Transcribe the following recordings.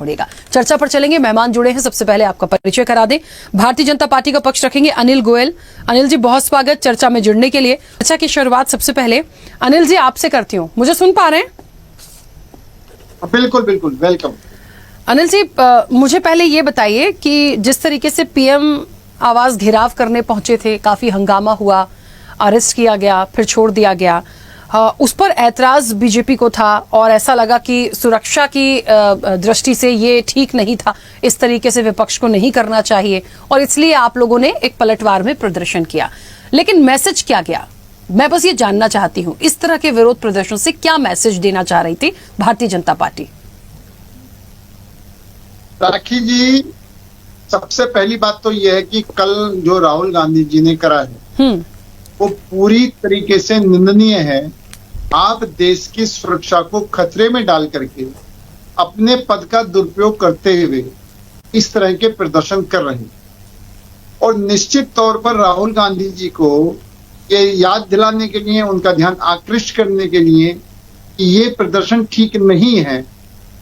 पड़ेगा। चर्चा पर चलेंगे, मेहमान जुड़े हैं। सबसे पहले आपका परिचय करा दें। भारतीय जनता पार्टी का पक्ष रखेंगे अनिल गोयल। अनिल जी, बहुत स्वागत चर्चा में जुड़ने के लिए। चर्चा की शुरुआत सबसे पहले अनिल जी आपसे करती हूँ। मुझे सुन पा रहे हैं? बिल्कुल बिल्कुल, वेलकम। अनिल जी, मुझे पहले ये बताइए कि जिस तरीके से पीएम आवास घेराव करने पहुंचे थे, काफी हंगामा हुआ, अरेस्ट किया गया, फिर छोड़ दिया गया, उस पर ऐतराज बीजेपी को था और ऐसा लगा कि सुरक्षा की दृष्टि से ये ठीक नहीं था, इस तरीके से विपक्ष को नहीं करना चाहिए और इसलिए आप लोगों ने एक पलटवार में प्रदर्शन किया। लेकिन मैसेज क्या गया, मैं बस ये जानना चाहती हूं, इस तरह के विरोध प्रदर्शन से क्या मैसेज देना चाह रही थी भारतीय जनता पार्टी? राखी जी, सबसे पहली बात तो यह है कि कल जो राहुल गांधी जी ने करा है वो पूरी तरीके से निंदनीय है। आप देश की सुरक्षा को खतरे में डाल करके अपने पद का दुरुपयोग करते हुए इस तरह के प्रदर्शन कर रहे हैं और निश्चित तौर पर राहुल गांधी जी को ये याद दिलाने के लिए, उनका ध्यान आकृष्ट करने के लिए कि ये प्रदर्शन ठीक नहीं है,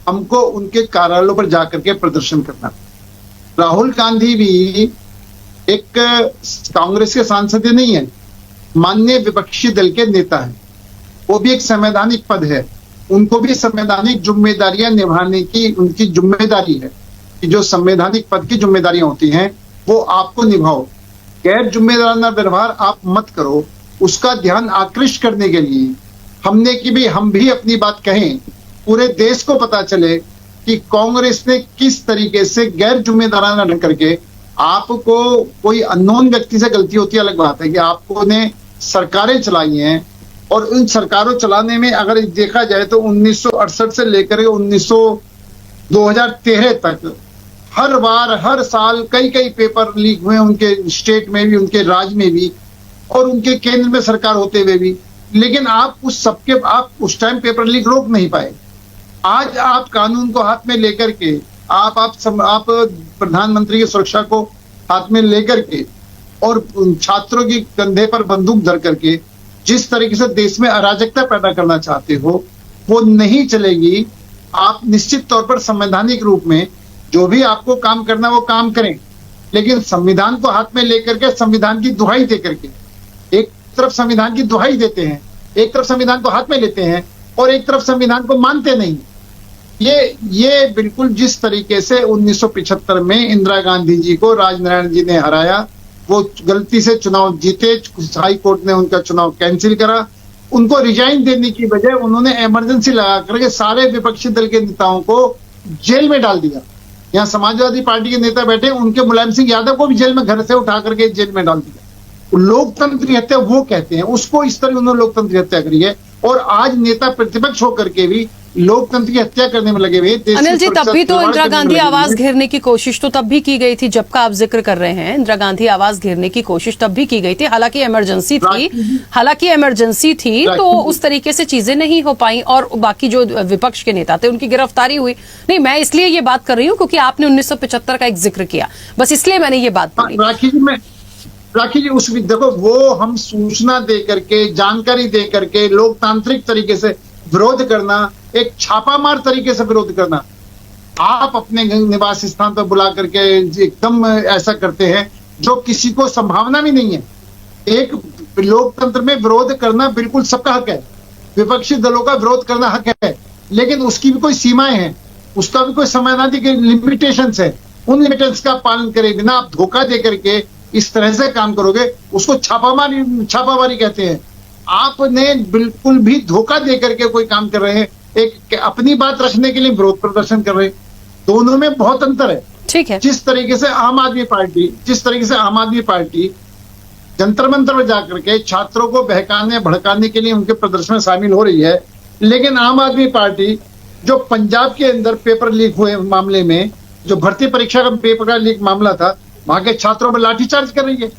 हमको उनके कार्यालयों पर जाकर के प्रदर्शन करना। राहुल गांधी भी एक कांग्रेस के सांसद नहीं है, माननीय विपक्षी दल के नेता है, वो भी एक संवैधानिक पद है, उनको भी संवैधानिक जिम्मेदारियां निभाने की उनकी जिम्मेदारी है कि जो संवैधानिक पद की जिम्मेदारियां होती हैं वो आपको निभाओ। गैर जिम्मेदाराना व्यवहार आप मत करो। उसका ध्यान आकृष्ट करने के लिए हमने कि भी हम भी अपनी बात कहें, पूरे देश को पता चले कि कांग्रेस ने किस तरीके से गैर जिम्मेदाराना ढंग करके, आपको कोई अननोन व्यक्ति से गलती होती है अलग बात है कि आपको ने सरकारें चलाई हैं और उन सरकारों चलाने में अगर देखा जाए तो 1968 से लेकर 2013 तक हर बार हर साल कई पेपर लीक हुए, उनके स्टेट में भी, उनके राज्य में भी और उनके केंद्र में सरकार होते हुए भी। लेकिन आप उस टाइम पेपर लीक रोक नहीं पाए। आज आप कानून को हाथ में लेकर के आप प्रधानमंत्री की सुरक्षा को हाथ में लेकर के और छात्रों की कंधे पर बंदूक धर करके जिस तरीके से देश में अराजकता पैदा करना चाहते हो वो नहीं चलेगी। आप निश्चित तौर पर संवैधानिक रूप में जो भी आपको काम करना वो काम करें, लेकिन संविधान को हाथ में लेकर के संविधान की दुहाई दे करके, एक तरफ संविधान की दुहाई देते हैं, एक तरफ संविधान को हाथ में लेते हैं और एक तरफ संविधान को मानते नहीं। ये बिल्कुल जिस तरीके से 1975 में इंदिरा गांधी जी को राजनारायण जी ने हराया, वो गलती से चुनाव जीते, हाई कोर्ट ने उनका चुनाव कैंसिल करा, उनको रिजाइन देने की बजाय उन्होंने इमरजेंसी लगा करके सारे विपक्षी दल के नेताओं को जेल में डाल दिया। यहाँ समाजवादी पार्टी के नेता बैठे, उनके मुलायम सिंह यादव को भी जेल में घर से उठा करके जेल में डाल दिया। लोकतंत्र की हत्या वो कहते हैं, उसको इस तरह उन्होंने लोकतंत्र की हत्या करी है और आज नेता प्रतिपक्ष होकर के भी लोकतंत्र की हत्या करने में लगे हुए। अनिल जी, तब भी तो इंदिरा गांधी आवास घेरने की कोशिश तो तब भी की गई थी, जब का आप जिक्र कर रहे हैं। इंदिरा गांधी आवास घेरने की कोशिश तब भी की गई थी, हालांकि इमरजेंसी थी तो उस तरीके से चीजें नहीं हो पाई और बाकी जो विपक्ष के नेता थे उनकी गिरफ्तारी हुई। नहीं, मैं इसलिए ये बात कर रही हूँ क्योंकि आपने 1975 का एक जिक्र किया, बस इसलिए मैंने ये बात बोली। राखी जी, उस देखो, वो हम सूचना दे करके, जानकारी दे करके, लोकतांत्रिक तरीके से विरोध करना, एक छापामार तरीके से विरोध करना, आप अपने निवास स्थान पर बुला करके एकदम ऐसा करते हैं जो किसी को संभावना भी नहीं है। एक लोकतंत्र में विरोध करना बिल्कुल सबका हक है, विपक्षी दलों का विरोध करना हक है, लेकिन उसकी भी कोई सीमाएं हैं, उसका भी कोई संवैधानिक लिमिटेशंस है। उन लिमिटेशंस का पालन करे बिना आप धोखा दे करके इस तरह से काम करोगे, उसको छापामारी कहते हैं। आपने बिल्कुल भी धोखा दे करके कोई काम कर रहे हैं, एक अपनी बात रखने के लिए विरोध प्रदर्शन कर रहे हैं, दोनों में बहुत अंतर है। ठीक है। जिस तरीके से आम आदमी पार्टी जंतर मंतर में जाकर के छात्रों को बहकाने भड़काने के लिए उनके प्रदर्शन में शामिल हो रही है, लेकिन आम आदमी पार्टी जो पंजाब के अंदर पेपर लीक हुए मामले में, जो भर्ती परीक्षा का पेपर का लीक मामला था, वहां के छात्रों पर लाठीचार्ज कर रही है।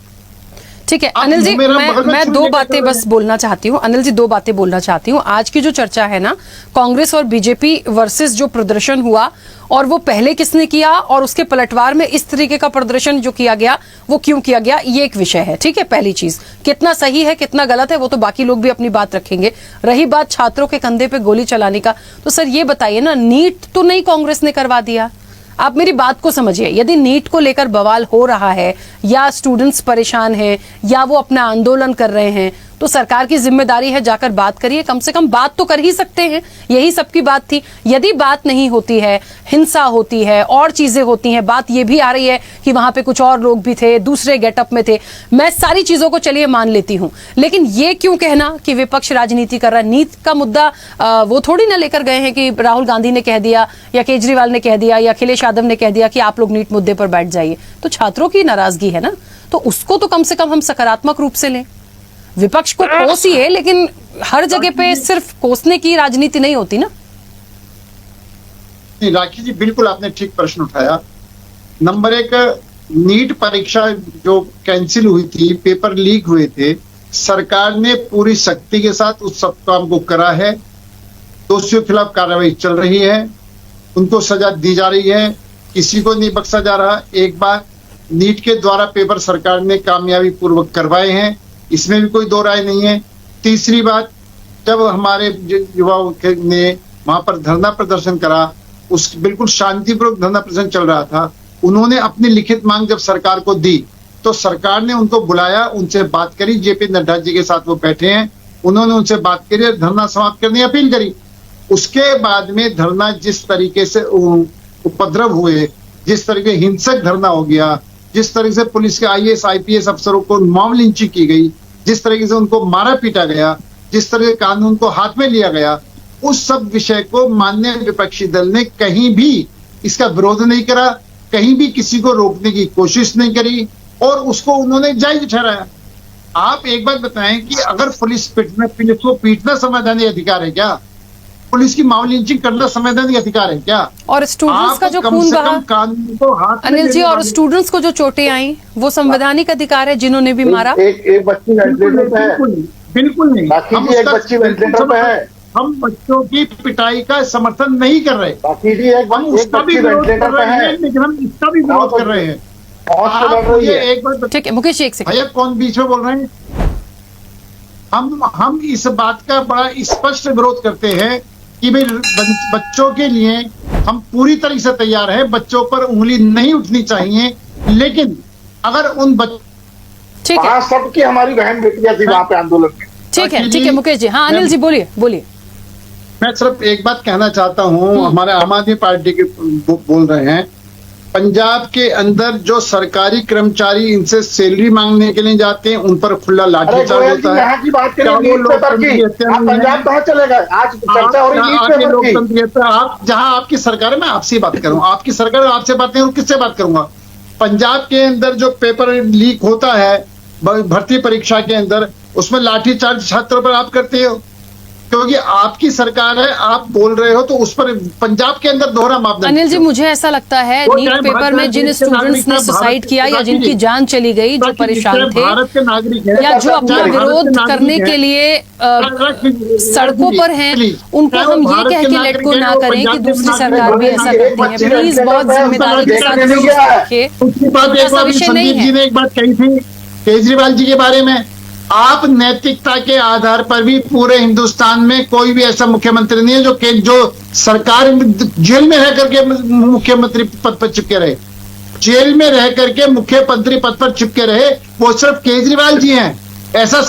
ठीक है आप अनिल जी, मेरा बगल में मैं छूने दो का बातें कर बस रहे हैं। बोलना चाहती हूँ। अनिल जी, दो बातें बोलना चाहती हूँ। आज की जो चर्चा है ना, कांग्रेस और बीजेपी वर्सेस जो प्रदर्शन हुआ, और वो पहले किसने किया और उसके पलटवार में इस तरीके का प्रदर्शन जो किया गया वो क्यों किया गया, ये एक विषय है। ठीक है, पहली चीज, कितना सही है कितना गलत है वो तो बाकी लोग भी अपनी बात रखेंगे। रही बात छात्रों के कंधे पे गोली चलाने का, तो सर ये बताइए ना, नीट तो नहीं कांग्रेस ने करवा दिया। आप मेरी बात को समझिए, यदि नीट को लेकर बवाल हो रहा है या स्टूडेंट्स परेशान हैं या वो अपना आंदोलन कर रहे हैं, तो सरकार की जिम्मेदारी है जाकर बात करिए। कम से कम बात तो कर ही सकते हैं, यही सबकी बात थी। यदि बात नहीं होती है, हिंसा होती है और चीजें होती हैं, बात ये भी आ रही है कि वहां पे कुछ और लोग भी थे, दूसरे गेटअप में थे, मैं सारी चीजों को चलिए मान लेती हूं, लेकिन ये क्यों कहना कि विपक्ष राजनीति कर रहा है। नीट का मुद्दा वो थोड़ी ना लेकर गए हैं कि राहुल गांधी ने कह दिया या केजरीवाल ने कह दिया या अखिलेश यादव ने कह दिया कि आप लोग नीट मुद्दे पर बैठ जाइए। तो छात्रों की नाराजगी है ना, तो उसको तो कम से कम हम सकारात्मक रूप से लें। विपक्ष को कोसिए, लेकिन हर जगह पे सिर्फ कोसने की राजनीति नहीं होती ना। नहीं राखी जी, बिल्कुल आपने ठीक प्रश्न उठाया। नंबर एक, नीट परीक्षा जो कैंसिल हुई थी, पेपर लीक हुए थे, सरकार ने पूरी शक्ति के साथ उस सब काम को करा है। दोषियों के खिलाफ कार्रवाई चल रही है, उनको सजा दी जा रही है, किसी को नहीं बख्शा जा रहा। एक बार नीट के द्वारा पेपर सरकार ने कामयाबी पूर्वक करवाए हैं, इसमें भी कोई दो राय नहीं है। तीसरी बात, जब हमारे युवाओं ने वहां पर धरना प्रदर्शन करा, उस बिल्कुल शांतिपूर्वक धरना प्रदर्शन चल रहा था, उन्होंने अपनी लिखित मांग जब सरकार को दी तो सरकार ने उनको बुलाया, उनसे बात करी। जेपी नड्डा जी के साथ वो बैठे हैं, उन्होंने उनसे बात करी और धरना समाप्त करने की अपील करी। उसके बाद में धरना जिस तरीके से उपद्रव हुए, जिस तरीके हिंसक धरना हो गया, जिस तरीके से पुलिस के IAS IPS अफसरों को मॉब लिंचिंग की गई, जिस तरीके से उनको मारा पीटा गया, जिस तरह के कानून को हाथ में लिया गया, उस सब विषय को माननीय विपक्षी दल ने कहीं भी इसका विरोध नहीं करा, कहीं भी किसी को रोकने की कोशिश नहीं करी और उसको उन्होंने जायज ठहराया। आप एक बात बताएं कि अगर पुलिस को पीटना संवैधानिक अधिकार है क्या? पुलिस की मॉब लिंचिंग करना संवैधानिक अधिकार है क्या? और स्टूडेंट्स का जो खून बहा, कानून को हाथ में अनिल जी, लेने और वाले- स्टूडेंट्स को जो चोटें आई वो संवैधानिक अधिकार है जिन्होंने भी मारा। एक बच्ची वेंटिलेटर पे है, बिल्कुल नहीं। बाकी हम जी एक उसका बच्ची वेंटिलेटर पे है, हम बच्चों की पिटाई का समर्थन नहीं कर रहे, बाकी जी एक हम उसका भी बच्ची विरोध कर वेंटिलेटर पे रहे हैं, है, लेकिन हम इसका भी विरोध कर रहे हैं। मौत से आप लड़ रही मुझे है। एक बात बताइए, ठीक है मुकेश जी, एक सेकंड। भैया कौन बीच में बोल रहे हैं? हम इस बात का बड़ा स्पष्ट विरोध करते हैं कि भाई बच्चों के लिए हम पूरी तरह से तैयार हैं, बच्चों पर उंगली नहीं उठनी चाहिए, लेकिन अगर उन ठीक है, वहाँ सबकी हमारी बहन बेटियां थी वहाँ पे आंदोलन में। ठीक है मुकेश जी। हाँ अनिल जी, बोलिए बोलिए। मैं सिर्फ एक बात कहना चाहता हूं, हमारे आम आदमी पार्टी के बोल रहे हैं, पंजाब के अंदर जो सरकारी कर्मचारी इनसे सैलरी मांगने के लिए जाते हैं, उन पर खुला अरे लाठीचार्ज गोयल जी, होता है। यहाँ की बात क्या करें वो नीट पेपर की, लोकतंत्र आप पंजाब कहाँ चले गए? आज चर्चा हो रही नीट पेपर की। लोकतंत्र, आप जहां आपकी सरकार है, मैं आपसे ही बात करूं, आपकी सरकार है, आपसे बात नहीं करूं, किससे बात करूंगा? पंजाब के अंदर जो पेपर लीक होता है भर्ती परीक्षा के अंदर, उसमें लाठीचार्ज छात्रों पर आप करते हो, क्योंकि आपकी सरकार है, आप बोल रहे हो, तो उस पर पंजाब के अंदर दोहरा मापदंड। अनिल जी, मुझे ऐसा लगता है वो नीट चाहे पेपर भारत में जिन के स्टूडेंट्स नागरिक ने हैं, सुसाइड भारत किया के या जिनकी नागरिक, जान चली गई, जो परेशान थे भारत के नागरिक हैं, या जो अपना चाहे भारत विरोध के नागरिक करने हैं, के लिए सड़कों पर हैं, उनको चाहे वो हम ये भारत कह के के नागरिक लेट को हैं, ना वो करें कि पंजाब के दूसरी नागरिक सरकार भी हैं, ऐसा एक करती है। बच्ची प्लीज वेंटिलेटर बहुत पे है, जिम्मेदारी के उसका साथ नाम इसको है। रखिए। उसके बाद एक ऐसा बार विषय नहीं संदीप है। जी ने एक बात कही थी केजरीवाल जी के बारे में, आप नैतिकता के आधार पर भी पूरे हिंदुस्तान में कोई भी ऐसा मुख्यमंत्री नहीं है जो सरकार जेल में रह करके मुख्यमंत्री पद पर चिपके रहे, जेल में रह करके मुख्यमंत्री पद पर चिपके रहे, वो सिर्फ केजरीवाल जी हैं। ऐसा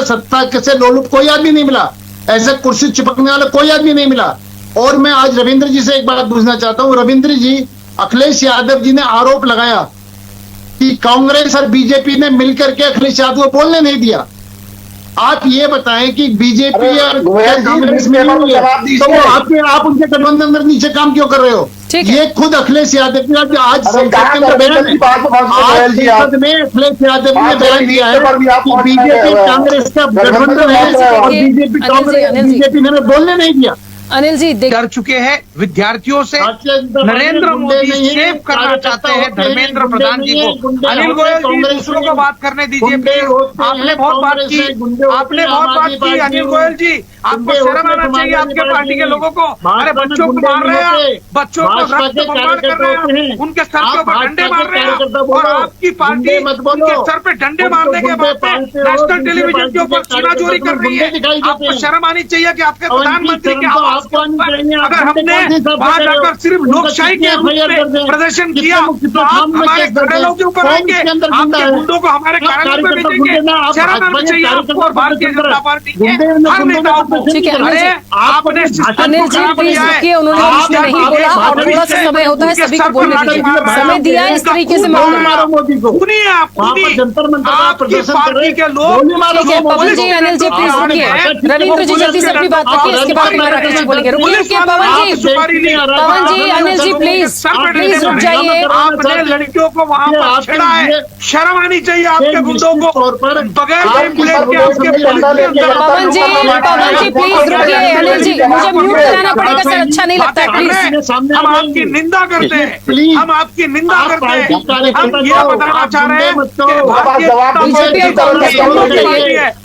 सत्ता से लोलुप कोई आदमी नहीं मिला, ऐसा कुर्सी चिपकने वाला कोई आदमी नहीं मिला। और मैं आज रविंद्र जी से एक बात पूछना चाहता हूं, रविंद्र जी, अखिलेश यादव जी ने आरोप लगाया कि कांग्रेस और बीजेपी ने मिलकर के अखिलेश यादव को बोलने नहीं दिया। आप ये बताएं कि बीजेपी और कांग्रेस में नहीं है, तो आप उनके गठबंधन में नीचे काम क्यों कर रहे हो? ये खुद अखिलेश यादव ने आज संसद में बयान है, आज संसद में अखिलेश यादव ने बयान दिया है कि बीजेपी कांग्रेस का गठबंधन है और बीजेपी कांग्रेस बीजेपी ने बोलने नहीं दिया। अनिल जी देख कर चुके हैं विद्यार्थियों से। नरेंद्र मोदी सेव करना चाहते हैं धर्मेंद्र प्रधान जी को। अनिल गोयल जी, दूसरों को बात करने दीजिए प्लीज। आपने बहुत बात की, आपने बहुत बात की। अनिल गोयल जी, आपको शर्म आना चाहिए आपके पार्टी के लोगों को। अरे बच्चों को मार रहे हैं आप, बच्चों को रक्त बम्बार्ड कर रहे हैं, उनके सर के ऊपर डंडे मार रहे हैं, और आपकी पार्टी उनके सर पे डंडे मारने के बाद में नेशनल टेलीविजन के ऊपर चीनाचोरी कर रही है। आपको शर्म आनी चाहिए कि आपके प्रधानमंत्री के आवाज के ऊपर अगर हमने वहां जाकर सिर्फ लोकशाही के रूप में प्रदर्शन किया तो आप हमारे कार्यालयों के ऊपर आएंगे, आपके गुंडों को हमारे कार्यालयों में भेजेंगे। शर्म आना चाहिए आपको और भारतीय जनता पार्टी के हर नेताओं को। ठीक है, अरे आपने अनिल जी प्लीज रुकिए, उन्होंने बीच में नहीं बोला और थोड़ा सा समय होता है सभी को बोलने दीजिए। समय दिया है, इस तरीके से मोदी को सुनिए आप, जंतर मंतर का आपकी प्रदर्शन पार्टी के लोग। ठीक है पवन जी, अनिल जी प्लीज रुकिए। रविंद्र जी जल्दी से अपनी बात रखिए, इसके बाद फिर राकेश जी बोलेंगे। रुकिए रुकिए पवन जी, अनिल जी प्लीज रुक जाइए। आपने लड़कियों को वहां पर छेड़ा है, शर्म आनी चाहिए आपके गुंडों को। बगैर टेम्पलेट के आपके पवन जी प्लीज रुकिए। अनिल जी मुझे म्यूट कराना पड़ेगा सर, अच्छा नहीं लगता है प्लीज। हम आपकी निंदा करते हैं, हम आपकी निंदा करते हैं। हम ये बताना चाह रहे हैं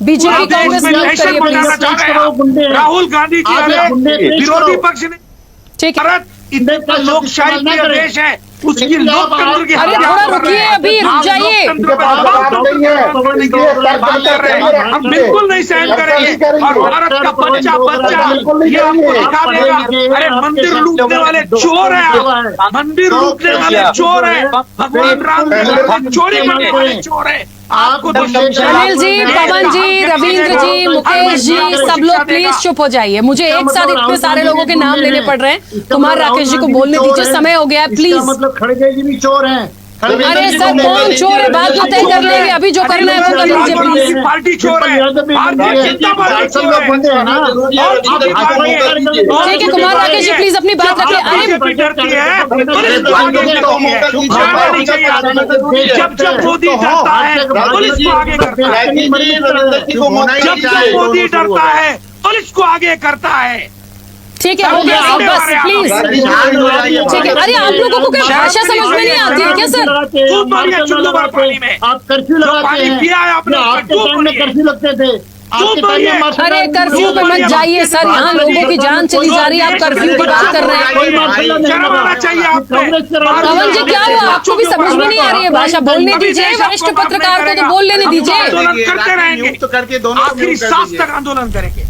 बीजेपी कांग्रेस म्यूट करिए प्लीज। राहुल गांधी जी विरोधी पक्ष ने ठीक है, भारत इतना लोकशाही का देश है, उसकी लोकतंत्र की अरे थोड़ा रुकिए, अभी रुक जाइए। हम बिल्कुल नहीं सहन करेंगे। और भारत का बच्चा ये आपको दिखा देगा। अरे मंदिर लूटने वाले चोर है आप, मंदिर लूटने वाले चोर है, भगवान राम के चोरी करने वाले चोर है। आपको अनिल जी, पवन जी, रविंद्र जी, मुकेश जी, सब लोग प्लीज चुप हो जाइए। मुझे एक साथ इतने सारे लोगों के नाम लेने पड़ रहे हैं। कुमार राकेश जी को बोलने दीजिए, समय हो गया प्लीज। मतलब खड़गे जी भी चोर हैं। अरे सर कौन चोर है बात तो तय कर लेंगे, अभी जो करना है वो कर लीजिए प्लीज। पार्टी चोर है, भारतीय जनता पार्टी चोर है। ठीक है कुमार राकेश जी प्लीज अपनी बात रखिए। अरे डरती है, पुलिस को आगे करती है। जब जब मोदी डरता है पुलिस को आगे करता है, जब जब मोदी डरता है पुलिस को आगे करता है। ठीक है हो गया सर, बस प्लीज। ठीक है, अरे आप लोगों को क्या भाषा समझ में नहीं आती है क्या सर? आप कर्फ्यू लगाते हैं, आपके टाइम में कर्फ्यू लगते थे। अरे कर्फ्यू पे मत जाइए सर, यहाँ लोगों की जान चली जा रही है, आप कर्फ्यू की बात कर रहे हैं। पवन जी क्या हुआ, आपको भी समझ में नहीं आ रही है भाषा? बोलने दीजिए, वरिष्ठ पत्रकार को तो बोल लेने दीजिए। आंदोलन करते रहेंगे, आखिरी सांस तक आंदोलन करेंगे।